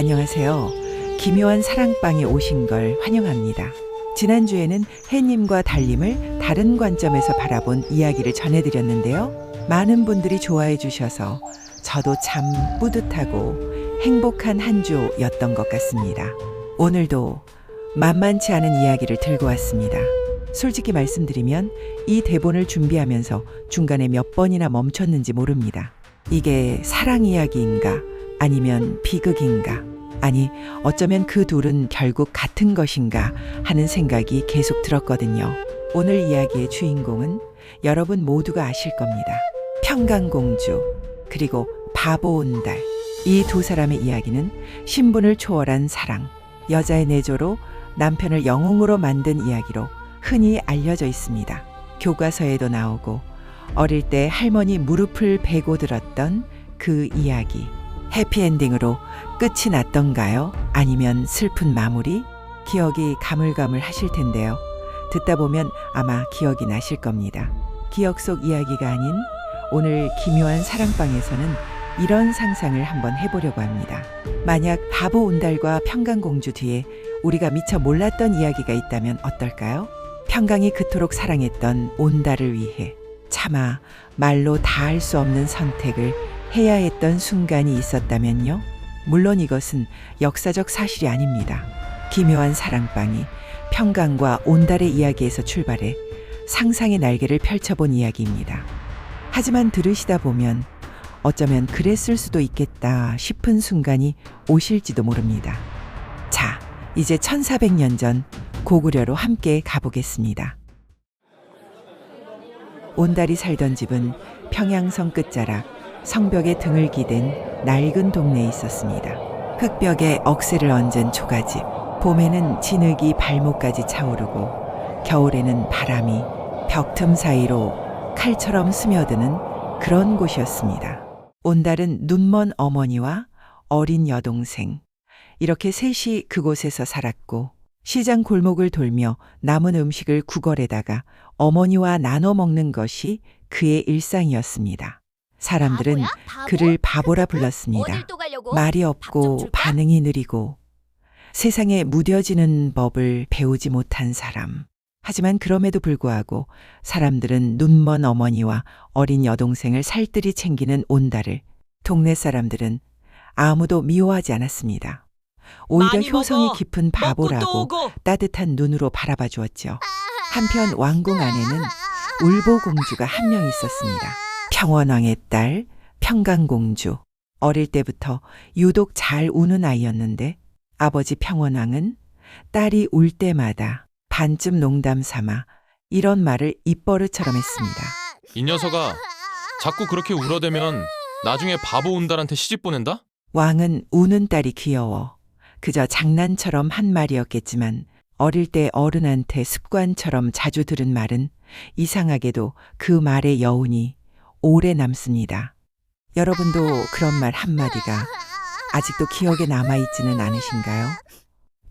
안녕하세요. 기묘한 사랑방에 오신 걸 환영합니다. 지난주에는 해님과 달님을 다른 관점에서 바라본 이야기를 전해드렸는데요. 많은 분들이 좋아해 주셔서 저도 참 뿌듯하고 행복한 한 주였던 것 같습니다. 오늘도 만만치 않은 이야기를 들고 왔습니다. 솔직히 말씀드리면 이 대본을 준비하면서 중간에 몇 번이나 멈췄는지 모릅니다. 이게 사랑 이야기인가? 아니면 비극인가? 아니, 어쩌면 그 둘은 결국 같은 것인가 하는 생각이 계속 들었거든요. 오늘 이야기의 주인공은 여러분 모두가 아실 겁니다. 평강공주, 그리고 바보 온달. 이 두 사람의 이야기는 신분을 초월한 사랑, 여자의 내조로 남편을 영웅으로 만든 이야기로 흔히 알려져 있습니다. 교과서에도 나오고 어릴 때 할머니 무릎을 베고 들었던 그 이야기. 해피엔딩으로 끝이 났던가요? 아니면 슬픈 마무리? 기억이 가물가물 하실 텐데요. 듣다 보면 아마 기억이 나실 겁니다. 기억 속 이야기가 아닌 오늘 기묘한 사랑방에서는 이런 상상을 한번 해보려고 합니다. 만약 바보 온달과 평강공주 뒤에 우리가 미처 몰랐던 이야기가 있다면 어떨까요? 평강이 그토록 사랑했던 온달을 위해 차마 말로 다 할 수 없는 선택을 해야 했던 순간이 있었다면요? 물론 이것은 역사적 사실이 아닙니다. 기묘한 사랑방이 평강과 온달의 이야기에서 출발해 상상의 날개를 펼쳐본 이야기입니다. 하지만 들으시다 보면 어쩌면 그랬을 수도 있겠다 싶은 순간이 오실지도 모릅니다. 자, 이제 1400년 전 고구려로 함께 가보겠습니다. 온달이 살던 집은 평양성 끝자락 성벽에 등을 기댄 낡은 동네에 있었습니다. 흙벽에 억새를 얹은 초가집, 봄에는 진흙이 발목까지 차오르고 겨울에는 바람이 벽 틈 사이로 칼처럼 스며드는 그런 곳이었습니다. 온달은 눈먼 어머니와 어린 여동생, 이렇게 셋이 그곳에서 살았고 시장 골목을 돌며 남은 음식을 구걸에다가 어머니와 나눠 먹는 것이 그의 일상이었습니다. 사람들은 그를 바보라 불렀습니다. 말이 없고 반응이 느리고 세상에 무뎌지는 법을 배우지 못한 사람. 하지만 그럼에도 불구하고 사람들은 눈먼 어머니와 어린 여동생을 살뜰히 챙기는 온달을 동네 사람들은 아무도 미워하지 않았습니다. 오히려 효성이 깊은 바보라고 따뜻한 눈으로 바라봐 주었죠. 한편 왕궁 안에는 울보공주가 한 명 있었습니다. 평원왕의 딸 평강공주. 어릴 때부터 유독 잘 우는 아이였는데 아버지 평원왕은 딸이 울 때마다 반쯤 농담 삼아 이런 말을 입버릇처럼 했습니다. 이 녀석아, 자꾸 그렇게 울어대면 나중에 바보 온달한테 시집 보낸다? 왕은 우는 딸이 귀여워 그저 장난처럼 한 말이었겠지만 어릴 때 어른한테 습관처럼 자주 들은 말은 이상하게도 그 말의 여운이 오래 남습니다. 여러분도 그런 말 한마디가 아직도 기억에 남아있지는 않으신가요?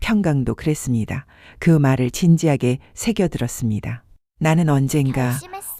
평강도 그랬습니다. 그 말을 진지하게 새겨들었습니다. 나는 언젠가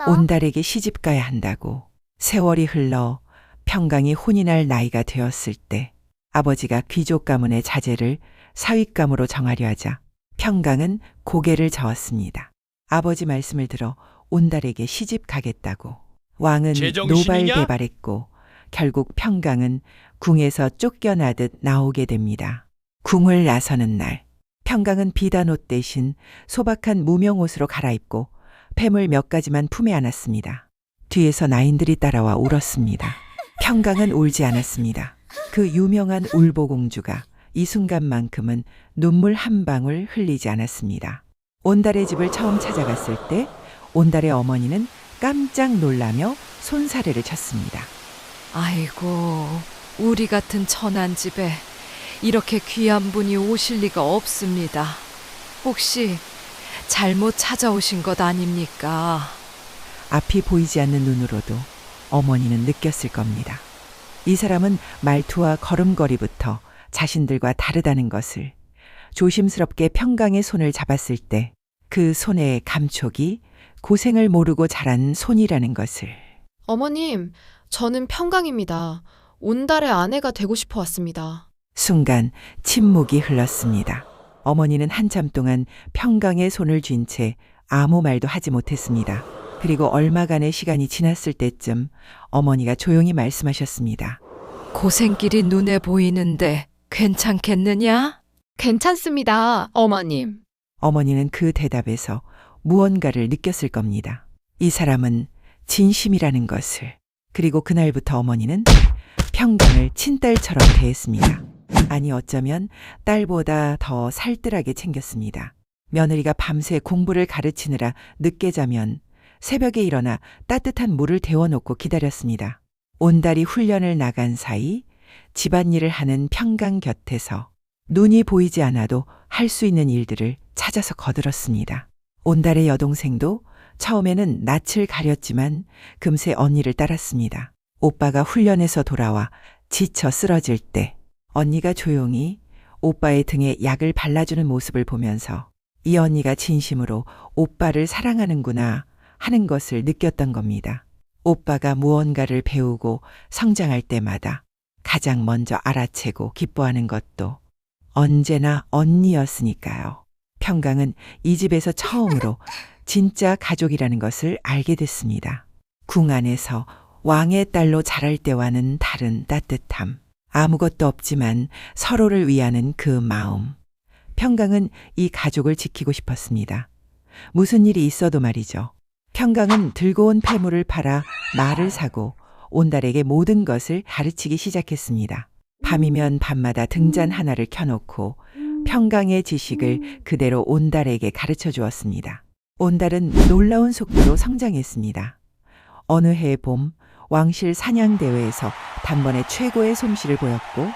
온달에게 시집 가야 한다고. 세월이 흘러 평강이 혼이 날 나이가 되었을 때 아버지가 귀족 가문의 자제를 사윗감으로 정하려 하자 평강은 고개를 저었습니다. 아버지 말씀을 들어 온달에게 시집 가겠다고. 왕은 노발대발했고 결국 평강은 궁에서 쫓겨나듯 나오게 됩니다. 궁을 나서는 날 평강은 비단 옷 대신 소박한 무명 옷으로 갈아입고 폐물 몇 가지만 품에 안았습니다. 뒤에서 나인들이 따라와 울었습니다. 평강은 울지 않았습니다. 그 유명한 울보공주가 이 순간만큼은 눈물 한 방울 흘리지 않았습니다. 온달의 집을 처음 찾아갔을 때 온달의 어머니는 깜짝 놀라며 손사래를 쳤습니다. 아이고, 우리 같은 천한 집에 이렇게 귀한 분이 오실 리가 없습니다. 혹시 잘못 찾아오신 것 아닙니까? 앞이 보이지 않는 눈으로도 어머니는 느꼈을 겁니다. 이 사람은 말투와 걸음걸이부터 자신들과 다르다는 것을. 조심스럽게 평강의 손을 잡았을 때 그 손의 감촉이 고생을 모르고 자란 손이라는 것을. 어머님, 저는 평강입니다. 온달의 아내가 되고 싶어 왔습니다. 순간 침묵이 흘렀습니다. 어머니는 한참 동안 평강의 손을 쥔 채 아무 말도 하지 못했습니다. 그리고 얼마간의 시간이 지났을 때쯤 어머니가 조용히 말씀하셨습니다. 고생길이 눈에 보이는데 괜찮겠느냐? 괜찮습니다, 어머님. 어머니는 그 대답에서 무언가를 느꼈을 겁니다. 이 사람은 진심이라는 것을. 그리고 그날부터 어머니는 평강을 친딸처럼 대했습니다. 아니 어쩌면 딸보다 더 살뜰하게 챙겼습니다. 며느리가 밤새 공부를 가르치느라 늦게 자면 새벽에 일어나 따뜻한 물을 데워놓고 기다렸습니다. 온달이 훈련을 나간 사이 집안일을 하는 평강 곁에서 눈이 보이지 않아도 할 수 있는 일들을 찾아서 거들었습니다. 온달의 여동생도 처음에는 낯을 가렸지만 금세 언니를 따랐습니다. 오빠가 훈련에서 돌아와 지쳐 쓰러질 때 언니가 조용히 오빠의 등에 약을 발라주는 모습을 보면서 이 언니가 진심으로 오빠를 사랑하는구나 하는 것을 느꼈던 겁니다. 오빠가 무언가를 배우고 성장할 때마다 가장 먼저 알아채고 기뻐하는 것도 언제나 언니였으니까요. 평강은 이 집에서 처음으로 진짜 가족이라는 것을 알게 됐습니다. 궁 안에서 왕의 딸로 자랄 때와는 다른 따뜻함. 아무것도 없지만 서로를 위하는 그 마음. 평강은 이 가족을 지키고 싶었습니다. 무슨 일이 있어도 말이죠. 평강은 들고 온 폐물을 팔아 말을 사고 온달에게 모든 것을 가르치기 시작했습니다. 밤이면 밤마다 등잔 하나를 켜놓고 평강의 지식을 그대로 온달에게 가르쳐 주었습니다. 온달은 놀라운 속도로 성장했습니다. 어느 해 봄 왕실 사냥대회에서 단번에 최고의 솜씨를 보였고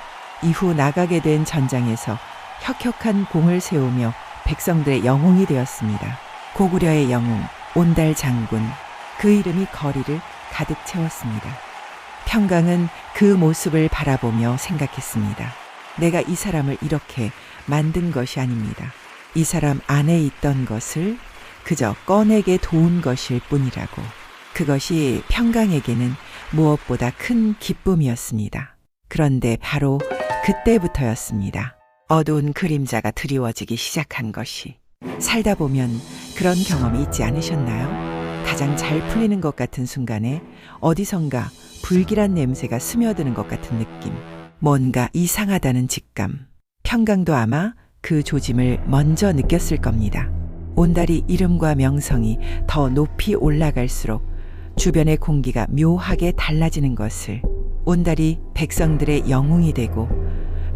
이후 나가게 된 전장에서 혁혁한 공을 세우며 백성들의 영웅이 되었습니다. 고구려의 영웅 온달 장군, 그 이름이 거리를 가득 채웠습니다. 평강은 그 모습을 바라보며 생각했습니다. 내가 이 사람을 이렇게 만든 것이 아닙니다. 이 사람 안에 있던 것을 그저 꺼내게 도운 것일 뿐이라고. 그것이 평강에게는 무엇보다 큰 기쁨이었습니다. 그런데 바로 그때부터였습니다. 어두운 그림자가 드리워지기 시작한 것이. 살다 보면 그런 경험이 있지 않으셨나요? 가장 잘 풀리는 것 같은 순간에 어디선가 불길한 냄새가 스며드는 것 같은 느낌. 뭔가 이상하다는 직감. 평강도 아마 그 조짐을 먼저 느꼈을 겁니다. 온달이 이름과 명성이 더 높이 올라갈수록 주변의 공기가 묘하게 달라지는 것을, 온달이 백성들의 영웅이 되고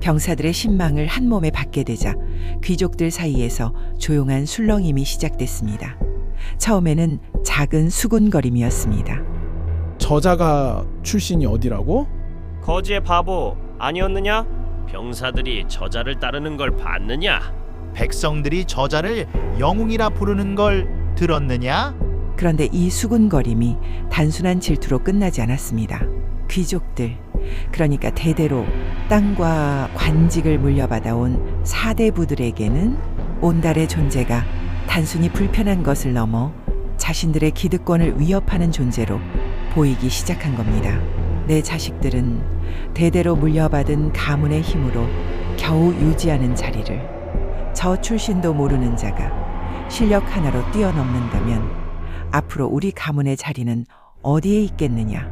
병사들의 신망을 한 몸에 받게 되자 귀족들 사이에서 조용한 술렁임이 시작됐습니다. 처음에는 작은 수군거림이었습니다. 저자가 출신이 어디라고? 거지의 바보 아니었느냐? 병사들이 저자를 따르는 걸 봤느냐? 백성들이 저자를 영웅이라 부르는 걸 들었느냐? 그런데 이 수군거림이 단순한 질투로 끝나지 않았습니다. 귀족들, 그러니까 대대로 땅과 관직을 물려받아온 사대부들에게는 온달의 존재가 단순히 불편한 것을 넘어 자신들의 기득권을 위협하는 존재로 보이기 시작한 겁니다. 내 자식들은 대대로 물려받은 가문의 힘으로 겨우 유지하는 자리를 저 출신도 모르는 자가 실력 하나로 뛰어넘는다면 앞으로 우리 가문의 자리는 어디에 있겠느냐.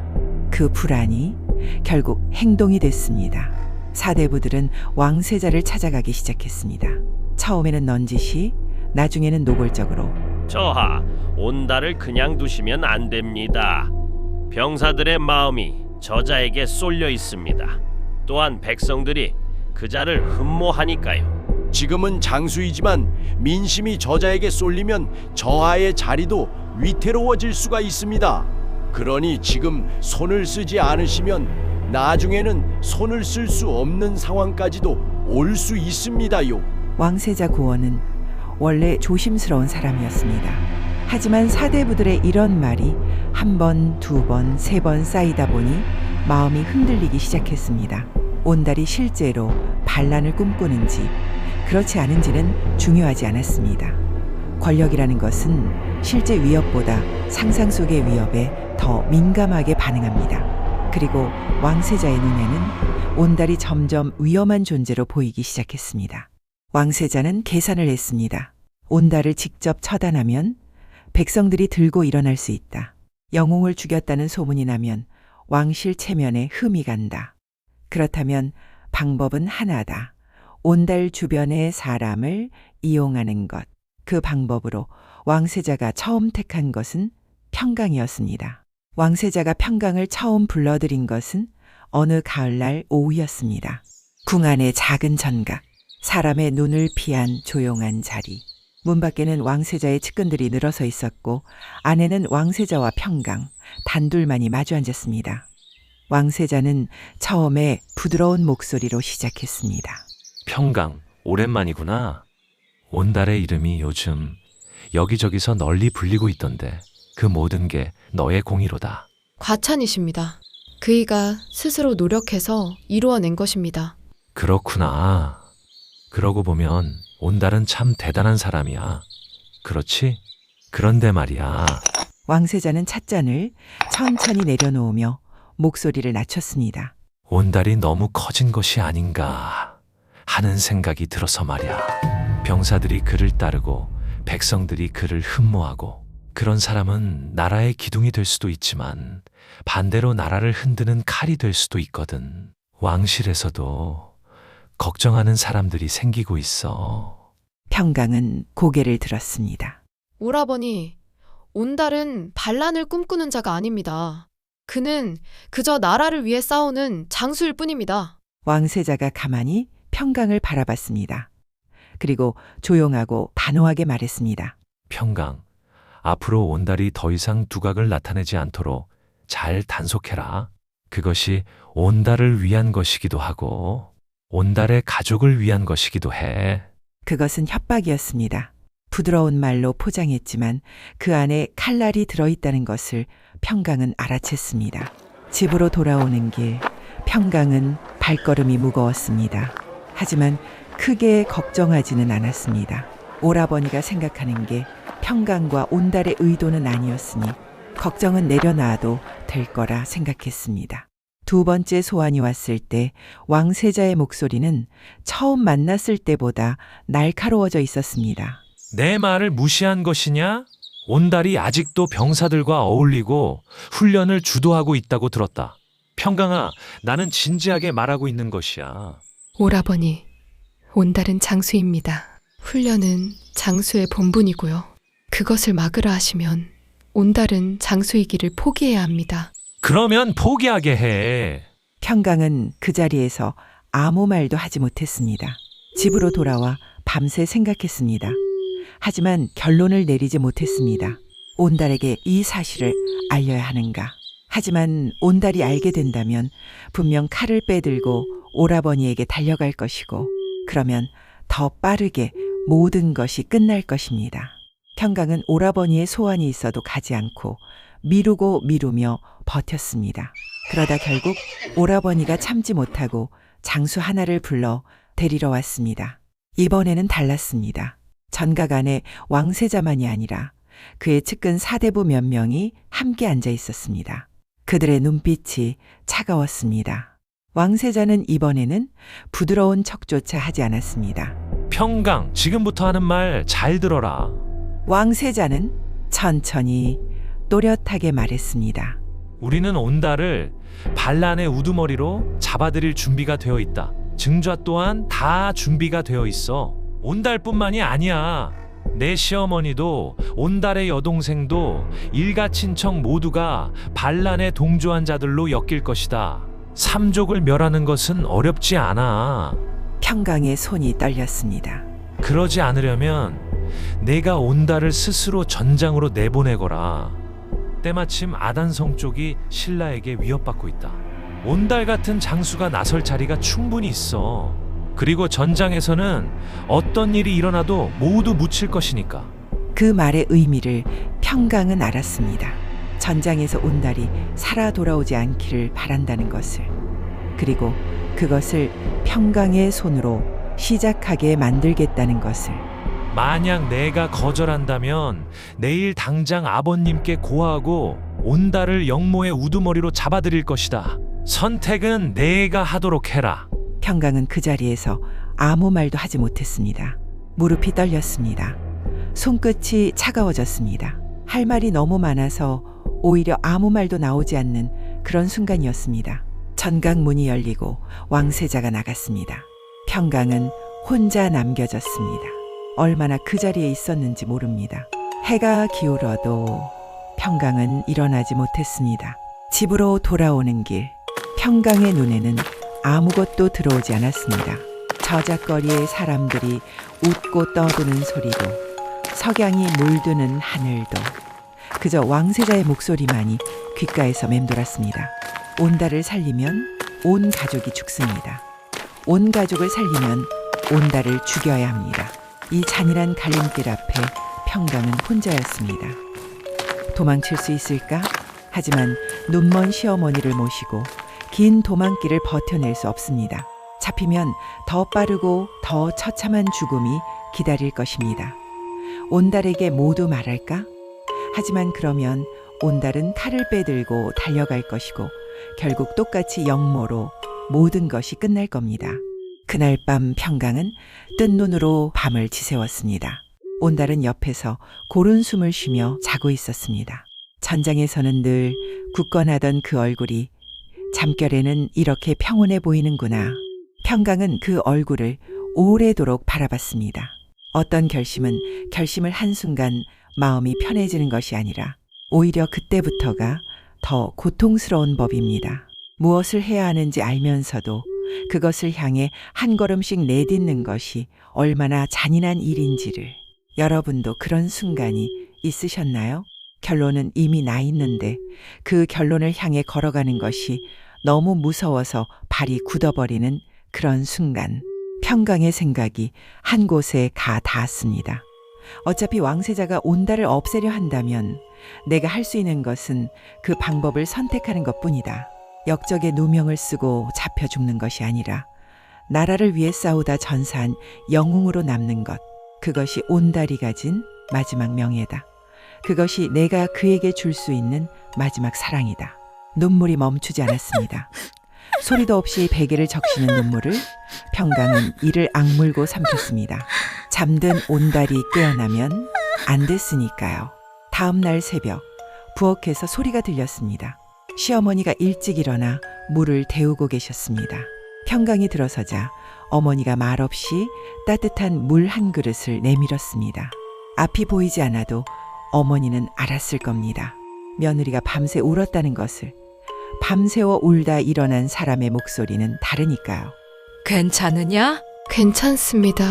그 불안이 결국 행동이 됐습니다. 사대부들은 왕세자를 찾아가기 시작했습니다. 처음에는 넌지시, 나중에는 노골적으로. 저하, 온달을 그냥 두시면 안 됩니다. 병사들의 마음이 저자에게 쏠려 있습니다. 또한 백성들이 그 자를 흠모하니까요. 지금은 장수이지만 민심이 저자에게 쏠리면 저하의 자리도 위태로워질 수가 있습니다. 그러니 지금 손을 쓰지 않으시면 나중에는 손을 쓸 수 없는 상황까지도 올 수 있습니다요. 왕세자 고원은 원래 조심스러운 사람이었습니다. 하지만 사대부들의 이런 말이 한 번, 두 번, 세 번 쌓이다 보니 마음이 흔들리기 시작했습니다. 온달이 실제로 반란을 꿈꾸는지 그렇지 않은지는 중요하지 않았습니다. 권력이라는 것은 실제 위협보다 상상 속의 위협에 더 민감하게 반응합니다. 그리고 왕세자의 눈에는 온달이 점점 위험한 존재로 보이기 시작했습니다. 왕세자는 계산을 했습니다. 온달을 직접 처단하면 백성들이 들고 일어날 수 있다. 영웅을 죽였다는 소문이 나면 왕실 체면에 흠이 간다. 그렇다면 방법은 하나다. 온달 주변의 사람을 이용하는 것. 그 방법으로 왕세자가 처음 택한 것은 평강이었습니다. 왕세자가 평강을 처음 불러들인 것은 어느 가을날 오후였습니다. 궁 안의 작은 전각, 사람의 눈을 피한 조용한 자리. 문 밖에는 왕세자의 측근들이 늘어서 있었고 안에는 왕세자와 평강, 단둘만이 마주 앉았습니다. 왕세자는 처음에 부드러운 목소리로 시작했습니다. 평강, 오랜만이구나. 온달의 이름이 요즘 여기저기서 널리 불리고 있던데 그 모든 게 너의 공의로다. 과찬이십니다. 그이가 스스로 노력해서 이루어낸 것입니다. 그렇구나. 그러고 보면 온달은 참 대단한 사람이야. 그렇지? 그런데 말이야. 왕세자는 찻잔을 천천히 내려놓으며 목소리를 낮췄습니다. 온달이 너무 커진 것이 아닌가 하는 생각이 들어서 말이야. 병사들이 그를 따르고 백성들이 그를 흠모하고 그런 사람은 나라의 기둥이 될 수도 있지만 반대로 나라를 흔드는 칼이 될 수도 있거든. 왕실에서도 걱정하는 사람들이 생기고 있어. 평강은 고개를 들었습니다. 오라버니, 온달은 반란을 꿈꾸는 자가 아닙니다. 그는 그저 나라를 위해 싸우는 장수일 뿐입니다. 왕세자가 가만히 평강을 바라봤습니다. 그리고 조용하고 단호하게 말했습니다. 평강, 앞으로 온달이 더 이상 두각을 나타내지 않도록 잘 단속해라. 그것이 온달을 위한 것이기도 하고 온달의 가족을 위한 것이기도 해. 그것은 협박이었습니다. 부드러운 말로 포장했지만 그 안에 칼날이 들어있다는 것을 평강은 알아챘습니다. 집으로 돌아오는 길, 평강은 발걸음이 무거웠습니다. 하지만 크게 걱정하지는 않았습니다. 오라버니가 생각하는 게 평강과 온달의 의도는 아니었으니 걱정은 내려놔도 될 거라 생각했습니다. 두 번째 소환이 왔을 때 왕세자의 목소리는 처음 만났을 때보다 날카로워져 있었습니다. 내 말을 무시한 것이냐? 온달이 아직도 병사들과 어울리고 훈련을 주도하고 있다고 들었다. 평강아, 나는 진지하게 말하고 있는 것이야. 오라버니, 온달은 장수입니다. 훈련은 장수의 본분이고요. 그것을 막으라 하시면 온달은 장수이기를 포기해야 합니다. 그러면 포기하게 해. 평강은 그 자리에서 아무 말도 하지 못했습니다. 집으로 돌아와 밤새 생각했습니다. 하지만 결론을 내리지 못했습니다. 온달에게 이 사실을 알려야 하는가. 하지만 온달이 알게 된다면 분명 칼을 빼들고 오라버니에게 달려갈 것이고 그러면 더 빠르게 모든 것이 끝날 것입니다. 평강은 오라버니의 소원이 있어도 가지 않고 미루고 미루며 버텼습니다. 그러다 결국 오라버니가 참지 못하고 장수 하나를 불러 데리러 왔습니다. 이번에는 달랐습니다. 전각 안에 왕세자만이 아니라 그의 측근 사대부 몇 명이 함께 앉아 있었습니다. 그들의 눈빛이 차가웠습니다. 왕세자는 이번에는 부드러운 척조차 하지 않았습니다. 평강, 지금부터 하는 말 잘 들어라. 왕세자는 천천히 또렷하게 말했습니다. 우리는 온달을 반란의 우두머리로 잡아들일 준비가 되어 있다. 증좌 또한 다 준비가 되어 있어. 온달뿐만이 아니야. 내 시어머니도 온달의 여동생도 일가 친척 모두가 반란에 동조한 자들로 엮일 것이다. 삼족을 멸하는 것은 어렵지 않아. 평강의 손이 떨렸습니다. 그러지 않으려면 내가 온달을 스스로 전장으로 내보내거라. 때마침 아단성 쪽이 신라에게 위협받고 있다. 온달 같은 장수가 나설 자리가 충분히 있어. 그리고 전장에서는 어떤 일이 일어나도 모두 묻힐 것이니까. 그 말의 의미를 평강은 알았습니다. 전장에서 온달이 살아 돌아오지 않기를 바란다는 것을. 그리고 그것을 평강의 손으로 시작하게 만들겠다는 것을. 만약 내가 거절한다면 내일 당장 아버님께 고하고 온달을 영모의 우두머리로 잡아들일 것이다. 선택은 내가 하도록 해라. 평강은 그 자리에서 아무 말도 하지 못했습니다. 무릎이 떨렸습니다. 손끝이 차가워졌습니다. 할 말이 너무 많아서 오히려 아무 말도 나오지 않는 그런 순간이었습니다. 전각 문이 열리고 왕세자가 나갔습니다. 평강은 혼자 남겨졌습니다. 얼마나 그 자리에 있었는지 모릅니다. 해가 기울어도 평강은 일어나지 못했습니다. 집으로 돌아오는 길, 평강의 눈에는 아무것도 들어오지 않았습니다. 저작거리의 사람들이 웃고 떠드는 소리도, 석양이 물드는 하늘도, 그저 왕세자의 목소리만이 귓가에서 맴돌았습니다. 온달을 살리면 온 가족이 죽습니다. 온 가족을 살리면 온달을 죽여야 합니다. 이 잔인한 갈림길 앞에 평강은 혼자였습니다. 도망칠 수 있을까? 하지만 눈먼 시어머니를 모시고 긴 도망길을 버텨낼 수 없습니다. 잡히면 더 빠르고 더 처참한 죽음이 기다릴 것입니다. 온달에게 모두 말할까? 하지만 그러면 온달은 칼을 빼들고 달려갈 것이고 결국 똑같이 역모로 모든 것이 끝날 겁니다. 그날 밤 평강은 뜬 눈으로 밤을 지새웠습니다. 온달은 옆에서 고른 숨을 쉬며 자고 있었습니다. 전장에서는 늘 굳건하던 그 얼굴이 잠결에는 이렇게 평온해 보이는구나. 평강은 그 얼굴을 오래도록 바라봤습니다. 어떤 결심을 한순간 마음이 편해지는 것이 아니라 오히려 그때부터가 더 고통스러운 법입니다. 무엇을 해야 하는지 알면서도 그것을 향해 한 걸음씩 내딛는 것이 얼마나 잔인한 일인지를. 여러분도 그런 순간이 있으셨나요? 결론은 이미 나 있는데 그 결론을 향해 걸어가는 것이 너무 무서워서 발이 굳어버리는 그런 순간. 평강의 생각이 한 곳에 가 닿았습니다. 어차피 왕세자가 온달을 없애려 한다면 내가 할 수 있는 것은 그 방법을 선택하는 것뿐이다. 역적의 누명을 쓰고 잡혀 죽는 것이 아니라 나라를 위해 싸우다 전사한 영웅으로 남는 것. 그것이 온달이 가진 마지막 명예다. 그것이 내가 그에게 줄 수 있는 마지막 사랑이다. 눈물이 멈추지 않았습니다. 소리도 없이 베개를 적시는 눈물을 평강은 이를 악물고 삼켰습니다. 잠든 온달이 깨어나면 안 됐으니까요. 다음 날 새벽 부엌에서 소리가 들렸습니다. 시어머니가 일찍 일어나 물을 데우고 계셨습니다. 평강이 들어서자 어머니가 말없이 따뜻한 물 한 그릇을 내밀었습니다. 앞이 보이지 않아도 어머니는 알았을 겁니다. 며느리가 밤새 울었다는 것을. 밤새워 울다 일어난 사람의 목소리는 다르니까요. 괜찮으냐? 괜찮습니다,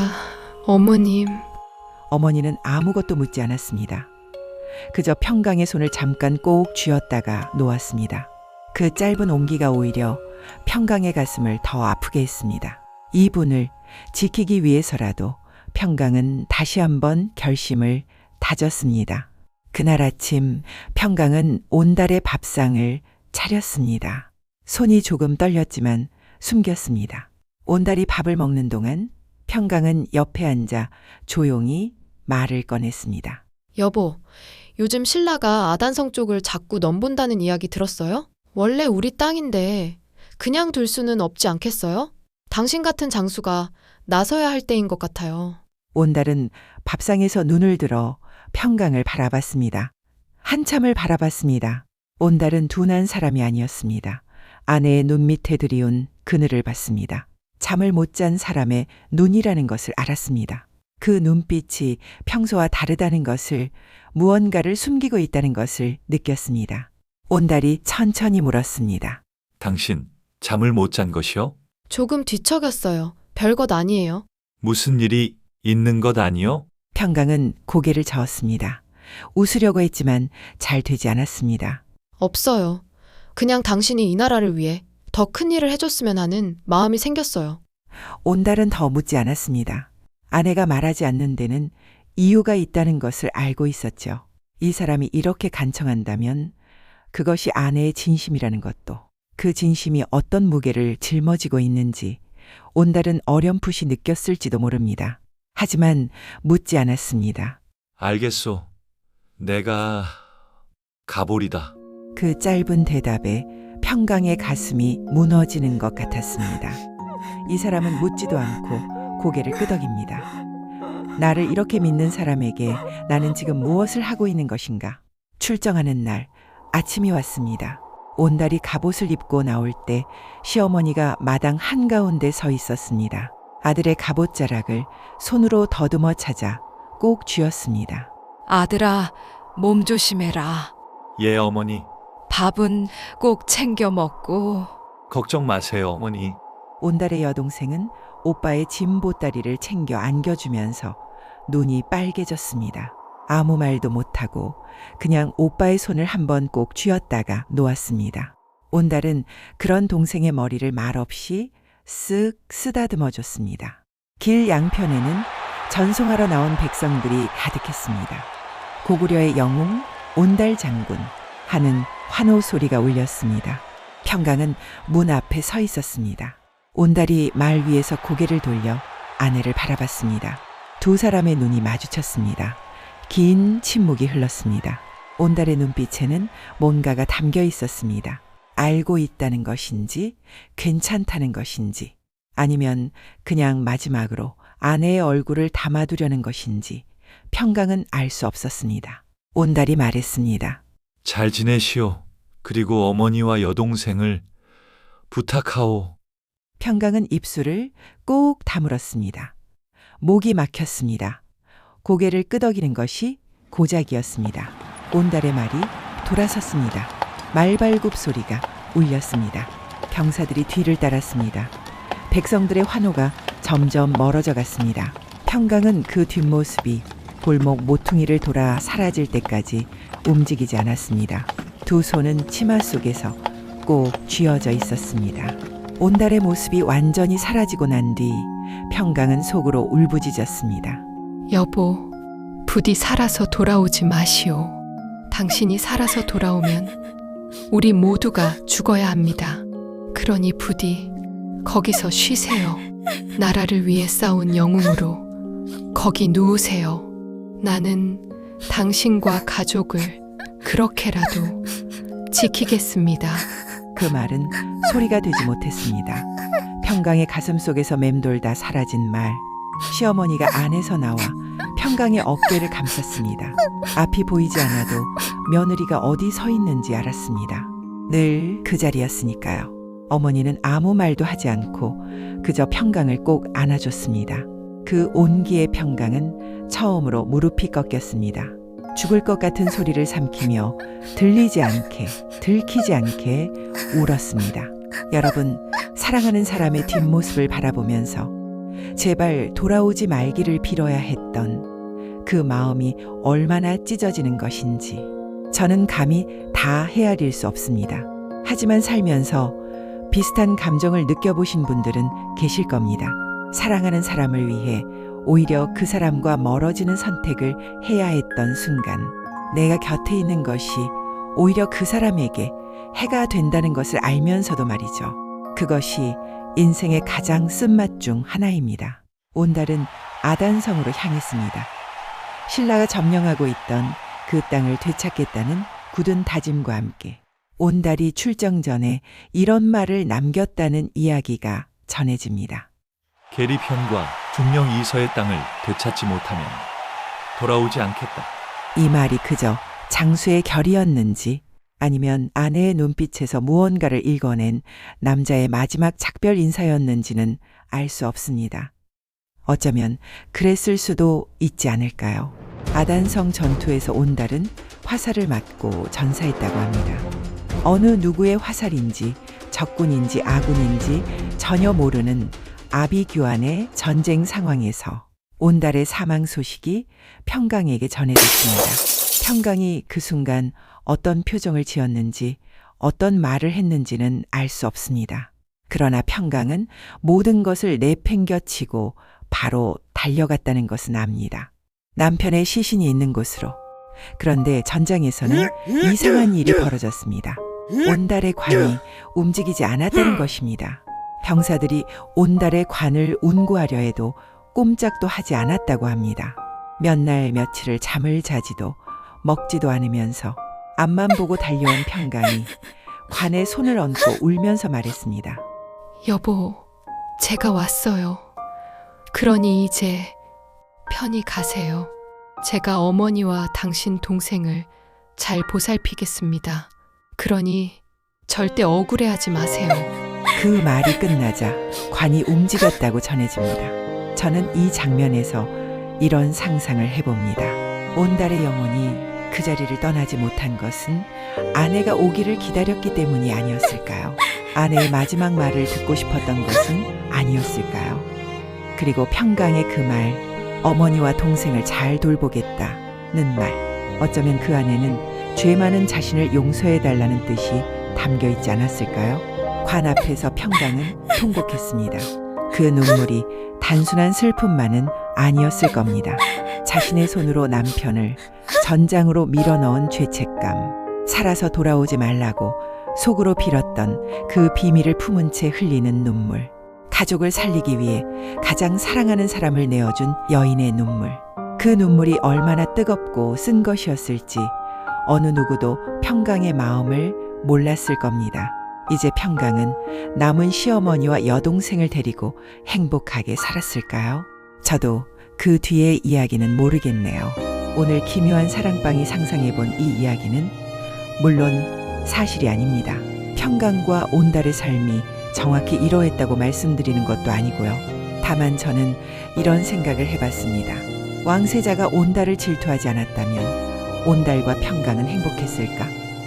어머님. 어머니는 아무것도 묻지 않았습니다. 그저 평강의 손을 잠깐 꼭 쥐었다가 놓았습니다. 그 짧은 온기가 오히려 평강의 가슴을 더 아프게 했습니다. 이분을 지키기 위해서라도 평강은 다시 한번 결심을 다졌습니다. 그날 아침 평강은 온달의 밥상을 차렸습니다. 손이 조금 떨렸지만 숨겼습니다. 온달이 밥을 먹는 동안 평강은 옆에 앉아 조용히 말을 꺼냈습니다. 여보, 요즘 신라가 아단성 쪽을 자꾸 넘본다는 이야기 들었어요? 원래 우리 땅인데 그냥 둘 수는 없지 않겠어요? 당신 같은 장수가 나서야 할 때인 것 같아요. 온달은 밥상에서 눈을 들어 평강을 바라봤습니다. 한참을 바라봤습니다. 온달은 둔한 사람이 아니었습니다. 아내의 눈 밑에 들이운 그늘을 봤습니다. 잠을 못 잔 사람의 눈이라는 것을 알았습니다. 그 눈빛이 평소와 다르다는 것을, 무언가를 숨기고 있다는 것을 느꼈습니다. 온달이 천천히 물었습니다. 당신 잠을 못 잔 것이요? 조금 뒤척였어요. 별것 아니에요. 무슨 일이 있는 것 아니요? 평강은 고개를 저었습니다. 웃으려고 했지만 잘 되지 않았습니다. 없어요. 그냥 당신이 이 나라를 위해 더 큰 일을 해줬으면 하는 마음이 생겼어요. 온달은 더 묻지 않았습니다. 아내가 말하지 않는 데는 이유가 있다는 것을 알고 있었죠. 이 사람이 이렇게 간청한다면 그것이 아내의 진심이라는 것도, 그 진심이 어떤 무게를 짊어지고 있는지 온달은 어렴풋이 느꼈을지도 모릅니다. 하지만 묻지 않았습니다. 알겠소. 내가 가보리다. 그 짧은 대답에 평강의 가슴이 무너지는 것 같았습니다. 이 사람은 묻지도 않고 고개를 끄덕입니다. 나를 이렇게 믿는 사람에게 나는 지금 무엇을 하고 있는 것인가? 출정하는 날 아침이 왔습니다. 온달이 갑옷을 입고 나올 때 시어머니가 마당 한가운데 서 있었습니다. 아들의 갑옷자락을 손으로 더듬어 찾아 꼭 쥐었습니다. 아들아, 몸 조심해라. 예, 어머니. 밥은 꼭 챙겨 먹고. 걱정 마세요, 어머니. 온달의 여동생은 오빠의 짐 보따리를 챙겨 안겨주면서 눈이 빨개졌습니다. 아무 말도 못하고 그냥 오빠의 손을 한번 꼭 쥐었다가 놓았습니다. 온달은 그런 동생의 머리를 말없이 쓱 쓰다듬어 줬습니다. 길 양편에는 전송하러 나온 백성들이 가득했습니다. 고구려의 영웅 온달 장군 하는 환호 소리가 울렸습니다. 평강은 문 앞에 서 있었습니다. 온달이 말 위에서 고개를 돌려 아내를 바라봤습니다. 두 사람의 눈이 마주쳤습니다. 긴 침묵이 흘렀습니다. 온달의 눈빛에는 뭔가가 담겨 있었습니다. 알고 있다는 것인지, 괜찮다는 것인지, 아니면 그냥 마지막으로 아내의 얼굴을 담아두려는 것인지 평강은 알 수 없었습니다. 온달이 말했습니다. 잘 지내시오. 그리고 어머니와 여동생을 부탁하오. 평강은 입술을 꼭 다물었습니다. 목이 막혔습니다. 고개를 끄덕이는 것이 고작이었습니다. 온달의 말이 돌아섰습니다. 말발굽 소리가 울렸습니다. 병사들이 뒤를 따랐습니다. 백성들의 환호가 점점 멀어져 갔습니다. 평강은 그 뒷모습이 골목 모퉁이를 돌아 사라질 때까지 움직이지 않았습니다. 두 손은 치마 속에서 꼭 쥐어져 있었습니다. 온달의 모습이 완전히 사라지고 난 뒤 평강은 속으로 울부짖었습니다. 여보, 부디 살아서 돌아오지 마시오. 당신이 살아서 돌아오면 우리 모두가 죽어야 합니다. 그러니 부디 거기서 쉬세요. 나라를 위해 싸운 영웅으로 거기 누우세요. 나는 당신과 가족을 그렇게라도 지키겠습니다. 그 말은 소리가 되지 못했습니다. 평강의 가슴 속에서 맴돌다 사라진 말. 시어머니가 안에서 나와 평강의 어깨를 감쌌습니다. 앞이 보이지 않아도 며느리가 어디 서 있는지 알았습니다. 늘 그 자리였으니까요. 어머니는 아무 말도 하지 않고 그저 평강을 꼭 안아줬습니다. 그 온기의 평강은 처음으로 무릎이 꺾였습니다. 죽을 것 같은 소리를 삼키며 들리지 않게, 들키지 않게 울었습니다. 여러분, 사랑하는 사람의 뒷모습을 바라보면서 제발 돌아오지 말기를 빌어야 했던 그 마음이 얼마나 찢어지는 것인지 저는 감히 다 헤아릴 수 없습니다. 하지만 살면서 비슷한 감정을 느껴보신 분들은 계실 겁니다. 사랑하는 사람을 위해 오히려 그 사람과 멀어지는 선택을 해야 했던 순간, 내가 곁에 있는 것이 오히려 그 사람에게 해가 된다는 것을 알면서도 말이죠. 그것이 인생의 가장 쓴맛 중 하나입니다. 온달은 아단성으로 향했습니다. 신라가 점령하고 있던 그 땅을 되찾겠다는 굳은 다짐과 함께 온달이 출정 전에 이런 말을 남겼다는 이야기가 전해집니다. 계리편과 중령 이서의 땅을 되찾지 못하면 돌아오지 않겠다. 이 말이 그저 장수의 결이었는지 아니면 아내의 눈빛에서 무언가를 읽어낸 남자의 마지막 작별 인사였는지는 알 수 없습니다. 어쩌면 그랬을 수도 있지 않을까요? 아단성 전투에서 온달은 화살을 맞고 전사했다고 합니다. 어느 누구의 화살인지 적군인지 아군인지 전혀 모르는 아비규환의 전쟁 상황에서 온달의 사망 소식이 평강에게 전해졌습니다. 평강이 그 순간 어떤 표정을 지었는지 어떤 말을 했는지는 알 수 없습니다. 그러나 평강은 모든 것을 내팽겨치고 바로 달려갔다는 것은 압니다. 남편의 시신이 있는 곳으로. 그런데 전장에서는 이상한 일이 벌어졌습니다. 온달의 관이 움직이지 않았다는 것입니다. 병사들이 온달의 관을 운구하려 해도 꼼짝도 하지 않았다고 합니다. 몇 날 며칠을 잠을 자지도 먹지도 않으면서 앞만 보고 달려온 평강이 관에 손을 얹고 울면서 말했습니다. 여보, 제가 왔어요. 그러니 이제 편히 가세요. 제가 어머니와 당신 동생을 잘 보살피겠습니다. 그러니 절대 억울해하지 마세요. 그 말이 끝나자 관이 움직였다고 전해집니다. 저는 이 장면에서 이런 상상을 해봅니다. 온달의 영혼이 그 자리를 떠나지 못한 것은 아내가 오기를 기다렸기 때문이 아니었을까요? 아내의 마지막 말을 듣고 싶었던 것은 아니었을까요? 그리고 평강의 그 말, 어머니와 동생을 잘 돌보겠다는 말, 어쩌면 그 안에는 죄 많은 자신을 용서해달라는 뜻이 담겨 있지 않았을까요? 관 앞에서 평강은 통곡했습니다. 그 눈물이 단순한 슬픔만은 아니었을 겁니다. 자신의 손으로 남편을 전장으로 밀어넣은 죄책감, 살아서 돌아오지 말라고 속으로 빌었던 그 비밀을 품은 채 흘리는 눈물, 가족을 살리기 위해 가장 사랑하는 사람을 내어준 여인의 눈물, 그 눈물이 얼마나 뜨겁고 쓴 것이었을지 어느 누구도 평강의 마음을 몰랐을 겁니다. 이제 평강은 남은 시어머니와 여동생을 데리고 행복하게 살았을까요? 저도 그 뒤의 이야기는 모르겠네요. 오늘 기묘한 사랑방이 상상해본 이 이야기는 물론 사실이 아닙니다. 평강과 온달의 삶이 정확히 이러했다고 말씀드리는 것도 아니고요. 다만 저는 이런 생각을 해봤습니다. 왕세자가 온달을 질투하지 않았다면 온달과 평강은 행복했을까?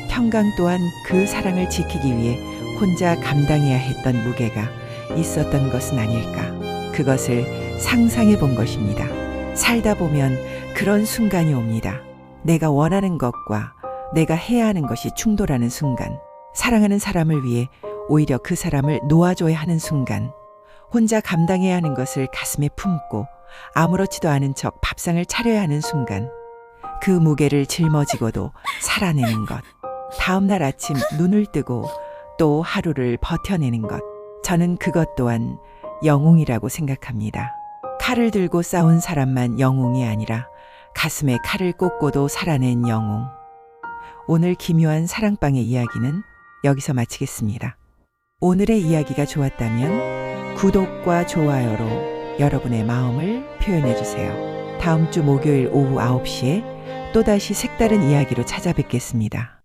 평강 또한 그 사랑을 지키기 위해 혼자 감당해야 했던 무게가 있었던 것은 아닐까? 그것을 상상해 본 것입니다. 살다 보면 그런 순간이 옵니다. 내가 원하는 것과 내가 해야 하는 것이 충돌하는 순간, 사랑하는 사람을 위해 오히려 그 사람을 놓아줘야 하는 순간, 혼자 감당해야 하는 것을 가슴에 품고 아무렇지도 않은 척 밥상을 차려야 하는 순간, 그 무게를 짊어지고도 살아내는 것, 다음 날 아침 눈을 뜨고 또 하루를 버텨내는 것, 저는 그것 또한 영웅이라고 생각합니다. 칼을 들고 싸운 사람만 영웅이 아니라 가슴에 칼을 꽂고도 살아낸 영웅. 오늘 기묘한 사랑방의 이야기는 여기서 마치겠습니다. 오늘의 이야기가 좋았다면 구독과 좋아요로 여러분의 마음을 표현해 주세요. 다음 주 목요일 오후 9시에 또다시 색다른 이야기로 찾아뵙겠습니다.